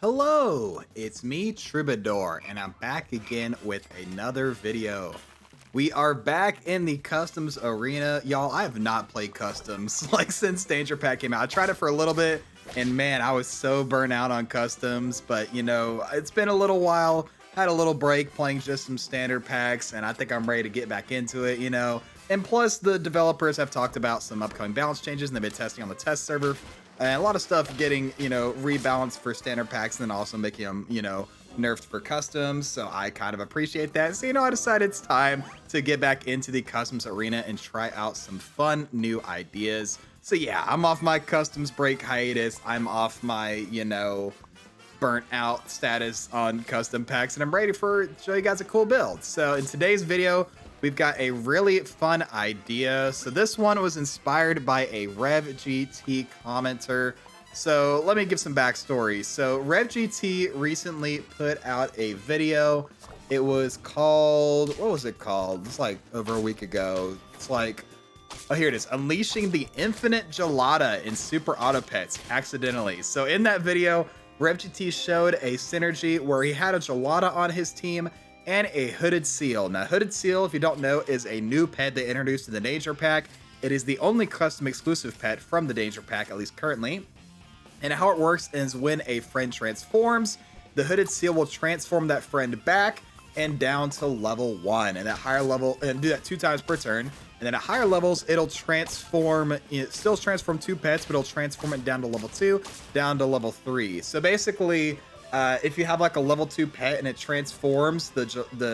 Hello, it's me, Troubadour, and I'm back again with another video. We are back in the customs arena. Y'all, I have not played customs like since Danger Pack came out. I tried it for a little bit, and man, I was so burnt out on customs, but you know, it's been a little while. Had a little break playing just some standard packs, and I think I'm ready to get back into it, you know. And plus, the developers have talked about some upcoming balance changes, and they've been testing on the test server. And a lot of stuff getting, you know, rebalanced for standard packs and then also making them, you know, nerfed for customs. So I kind of appreciate that. So, you know, I decided it's time to get back into the customs arena and try out some fun new ideas. So yeah, I'm off my customs break hiatus. I'm off my, you know, burnt out status on custom packs, and I'm ready for show you guys a cool build. So in today's video, we've got a really fun idea. So this one was inspired by a RevGT commenter. So let me give some backstory. So RevGT recently put out a video. It was called, what was it called? It's like over a week ago. It's like, oh, here it is. Unleashing the Infinite Gelada in superautopets accidentally. So in that video, RevGT showed a synergy where he had a Gelada on his team and a HoodedSeal. Now, HoodedSeal, if you don't know, is a new pet they introduced in the Danger Pack. It is the only custom exclusive pet from the Danger Pack, at least currently. And how it works is when a friend transforms, the HoodedSeal will transform that friend back and down to level 1. And at higher level, and do that 2 times per turn. And then at higher levels, it'll transform, it still transform 2 pets, but it'll transform it down to level 2, down to level 3. So basically, if you have like a level 2 pet and it transforms, the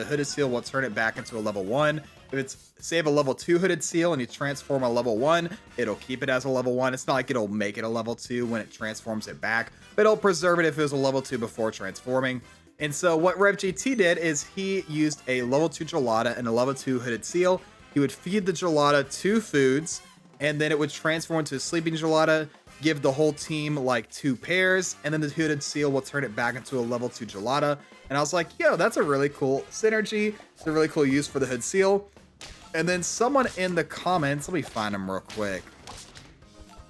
HoodedSeal will turn it back into a level 1. If it's, say, a level 2 HoodedSeal and you transform a level 1, it'll keep it as a level 1. It's not like it'll make it a level 2 when it transforms it back, but it'll preserve it if it was a level 2 before transforming. And so what RevGT did is he used a level 2 Gelada and a level 2 HoodedSeal. He would feed the Gelada 2 foods, and then it would transform into a Sleeping Gelada, give the whole team like 2 pairs, and then the HoodedSeal will turn it back into a level 2 Gelada. And I was like, yo, that's a really cool synergy. It's a really cool use for the HoodedSeal. And then someone in the comments, let me find him real quick.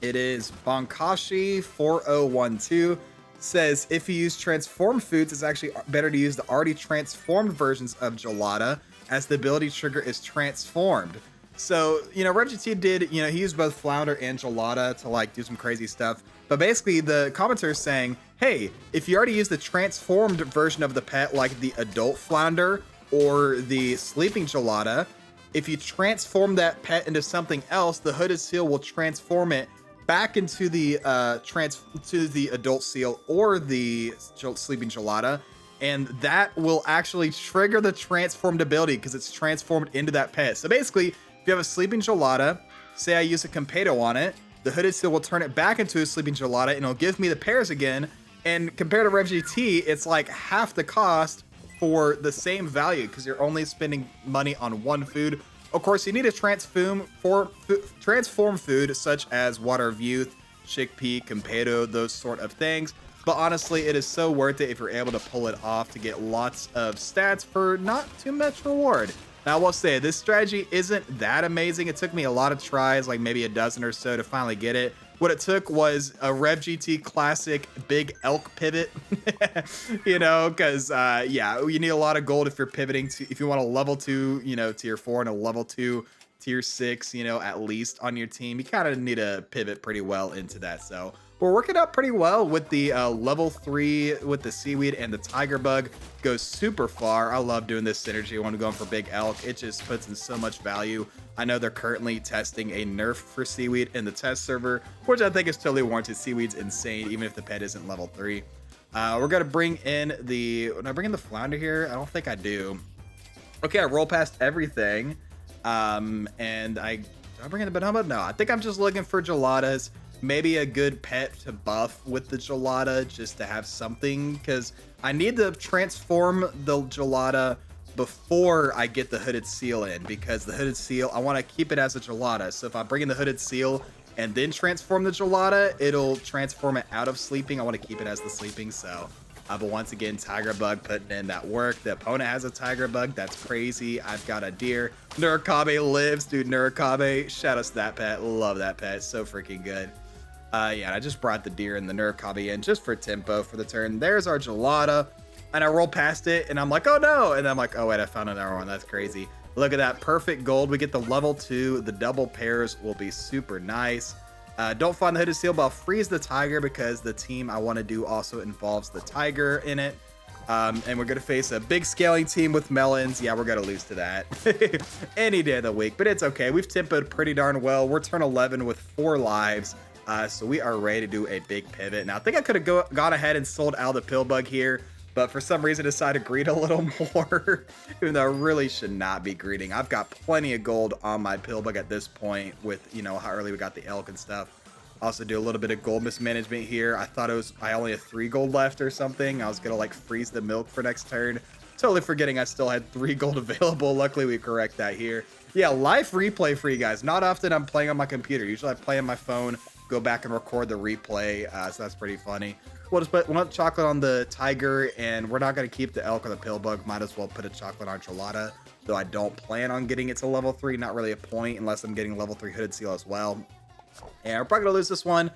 It is Bonkashi4012 says, if you use transformed foods, it's actually better to use the already transformed versions of Gelada, as the ability trigger is transformed. So, you know, RevGT did, you know, he used both Flounder and Gelada to like do some crazy stuff. But basically the commenter is saying, hey, if you already use the transformed version of the pet, like the adult Flounder or the Sleeping Gelada, if you transform that pet into something else, the HoodedSeal will transform it back into the adult seal or the Sleeping Gelada. And that will actually trigger the transformed ability because it's transformed into that pet. So basically, if you have a Sleeping Gelada, say I use a Compedo on it, the HoodedSeal will turn it back into a Sleeping Gelada and it'll give me the pairs again. And compared to RevGT, it's like half the cost for the same value because you're only spending money on 1 food. Of course, you need a transform food such as Water of Youth, Chickpea, Compedo, those sort of things. But honestly, it is so worth it if you're able to pull it off to get lots of stats for not too much reward. Now, I will say, this strategy isn't that amazing. It took me a lot of tries, like maybe a dozen or so to finally get it. What it took was a RevGT classic big elk pivot, you know, because, yeah, you need a lot of gold if you're pivoting to, if you want a level 2, you know, tier 4 and a level 2 tier 6, you know, at least on your team. You kind of need to pivot pretty well into that. So we're working out pretty well with the level 3 with the seaweed, and the tiger bug goes super far. I love doing this synergy when I'm going for big elk. It just puts in so much value. I know they're currently testing a nerf for seaweed in the test server, which I think is totally warranted. Seaweed's insane, even if the pet isn't level 3. We're going to bring in the, when I bring in the flounder here, I don't think I do. Okay, I roll past everything. And I bring in the banana? No, I think I'm just looking for Geladas. Maybe a good pet to buff with the Gelada just to have something, because I need to transform the Gelada before I get the HoodedSeal in, because the HoodedSeal, I want to keep it as a Gelada. So if I bring in the HoodedSeal and then transform the Gelada, it'll transform it out of sleeping. I want to keep it as the sleeping. So but once again, Tiger Bug putting in that work. The opponent has a Tiger Bug. That's crazy. I've got a deer. Nurikabe lives. Dude, Nurikabe, shout out to that pet. Love that pet. So freaking good. Yeah, and I just brought the deer and the nerf copy in just for tempo for the turn. There's our Gelada, and I roll past it, and I'm like, oh no, and then I'm like, oh wait, I found another one. That's crazy. Look at that, perfect gold. We get the level 2. The double pairs will be super nice. Don't find the HoodedSeal, but I'll freeze the tiger because the team I want to do also involves the tiger in it. And we're going to face a big scaling team with melons. Yeah, we're going to lose to that any day of the week, but it's okay. We've tempoed pretty darn well. We're turn 11 with 4 lives. So we are ready to do a big pivot. Now, I think I could have gone ahead and sold out the pill bug here, but for some reason decided to greed a little more, even though I really should not be greeding. I've got plenty of gold on my pill bug at this point with, you know, how early we got the elk and stuff. Also do a little bit of gold mismanagement here. I thought I only had 3 gold left or something. I was gonna like freeze the milk for next turn. Totally forgetting I still had 3 gold available. Luckily we correct that here. Yeah, live replay for you guys. Not often I'm playing on my computer. Usually I play on my phone, go back and record the replay. So that's pretty funny. We'll just put one chocolate on the tiger, and we're not going to keep the elk or the pill bug. Might as well put a chocolate on Gelada, though I don't plan on getting it to level 3. Not really a point unless I'm getting level 3 HoodedSeal as well. And we're probably going to lose this one.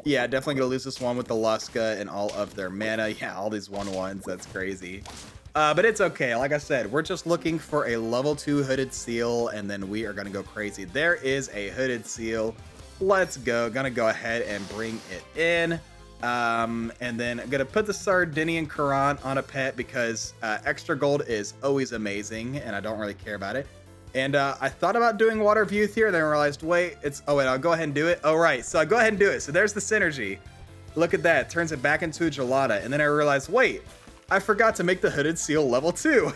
Yeah, definitely going to lose this one with the Luska and all of their mana. Yeah, all these 1/1s. That's crazy. But it's okay. Like I said, we're just looking for a level 2 HoodedSeal, and then we are going to go crazy. There is a HoodedSeal. Let's go. Gonna go ahead and bring it in. And then I'm gonna put the Sardinian Currant on a pet because extra gold is always amazing, and I don't really care about it. And I thought about doing Water of Youth here, then I realized, wait, oh wait, I'll go ahead and do it. Oh right, so I go ahead and do it. So there's the synergy. Look at that, turns it back into a Gelada, and then I realized, wait, I forgot to make the HoodedSeal level 2.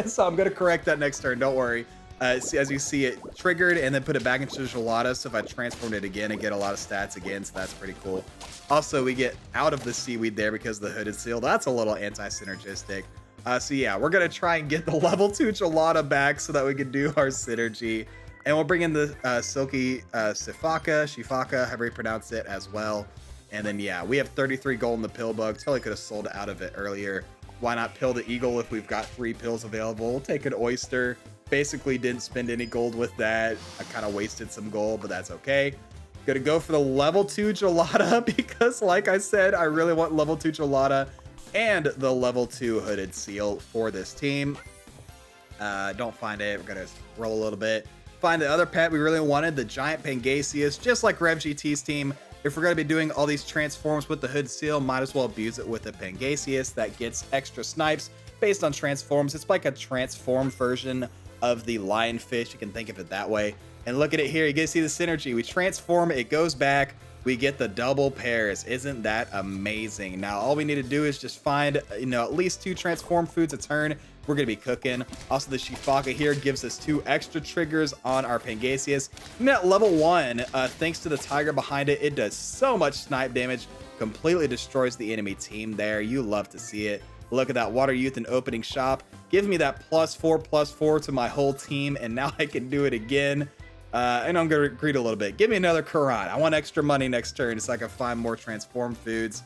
So I'm gonna correct that next turn. Don't worry. As you see, it triggered and then put it back into Gelada. So if I transformed it again, I get a lot of stats again. So that's pretty cool. Also, we get out of the seaweed there because of the HoodedSeal. That's a little anti-synergistic. So yeah, we're going to try and get the level 2 Gelada back so that we can do our synergy. And we'll bring in the Silky Shifaka, however you pronounce it as well. And then, yeah, we have 33 gold in the pill bug. Totally could have sold out of it earlier. Why not pill the eagle if we've got 3 pills available? We'll take an oyster. Basically didn't spend any gold with that. I kind of wasted some gold, but that's okay. Gonna go for the level 2 Gelada because like I said, I really want level 2 Gelada and the level 2 HoodedSeal for this team. Don't find it. We're gonna roll a little bit. Find the other pet we really wanted, the giant Pangasius, just like RevGT's team. If we're gonna be doing all these transforms with the HoodedSeal, might as well abuse it with a Pangasius that gets extra snipes based on transforms. It's like a transform version of the lionfish. You can think of it that way. And look at it here. You get to see the synergy. We transform, it goes back. We get the double pairs. Isn't that amazing? Now, all we need to do is just find, you know, at least 2 transform foods a turn. We're going to be cooking. Also, the Shifaka here gives us 2 extra triggers on our Pangasius. And at level 1, thanks to the tiger behind it, it does so much snipe damage. Completely destroys the enemy team there. You love to see it. Look at that Water Youth and opening shop. Give me that +4/+4 to my whole team, and now I can do it again. And I'm going to greed a little bit. Give me another Currant. I want extra money next turn so I can find more transform foods.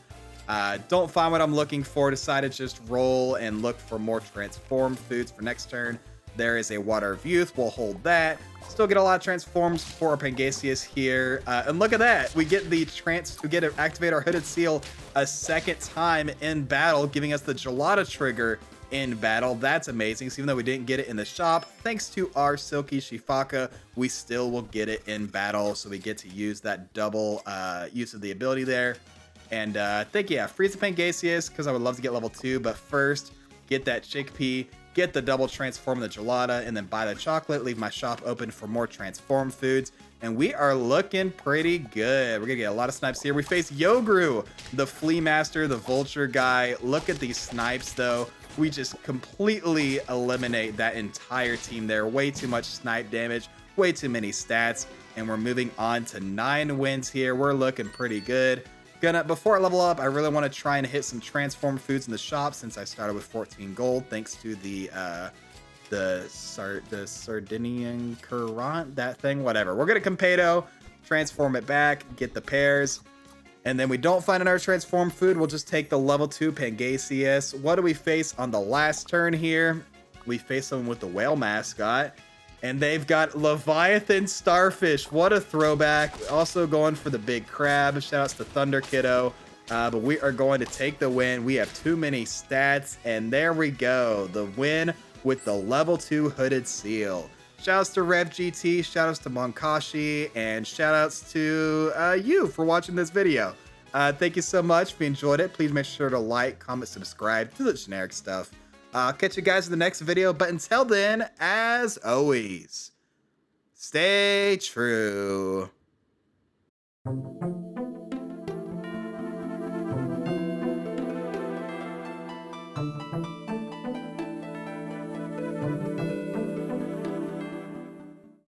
Don't find what I'm looking for. Decided to just roll and look for more transform foods for next turn. There is a Water of Youth. We'll hold that. Still get a lot of transforms for our Pangasius here. And look at that. We get to activate our HoodedSeal a second time in battle, giving us the Gelada trigger in battle. That's amazing. So even though we didn't get it in the shop, thanks to our Silky Shifaka, we still will get it in battle. So we get to use that double use of the ability there. And I think, yeah, freeze the Pangasius because I would love to get level 2. But first, get that chickpea, get the double transform the Gelada, and then buy the chocolate. Leave my shop open for more transform foods. And we are looking pretty good. We're going to get a lot of snipes here. We face Yogru, the Flea Master, the Vulture guy. Look at these snipes, though. We just completely eliminate that entire team there. Way too much snipe damage, way too many stats. And we're moving on to 9 wins here. We're looking pretty good. Before I level up, I really want to try and hit some transform foods in the shop since I started with 14 gold, thanks to the Sardinian Currant, that thing, whatever. We're going to Compedo, transform it back, get the pairs. And then we don't find another transform food. We'll just take the level 2 Pangasius. What do we face on the last turn here? We face someone with the whale mascot. And they've got Leviathan Starfish. What a throwback. Also going for the big crab. Shoutouts to Thunder Kiddo. But we are going to take the win. We have too many stats. And there we go. The win with the level 2 Hooded Seal. Shoutouts to Rev GT. Shoutouts to Monkashi. And shoutouts to you for watching this video. Thank you so much. If you enjoyed it, please make sure to like, comment, subscribe to the generic stuff. I'll catch you guys in the next video, but until then, as always, stay true.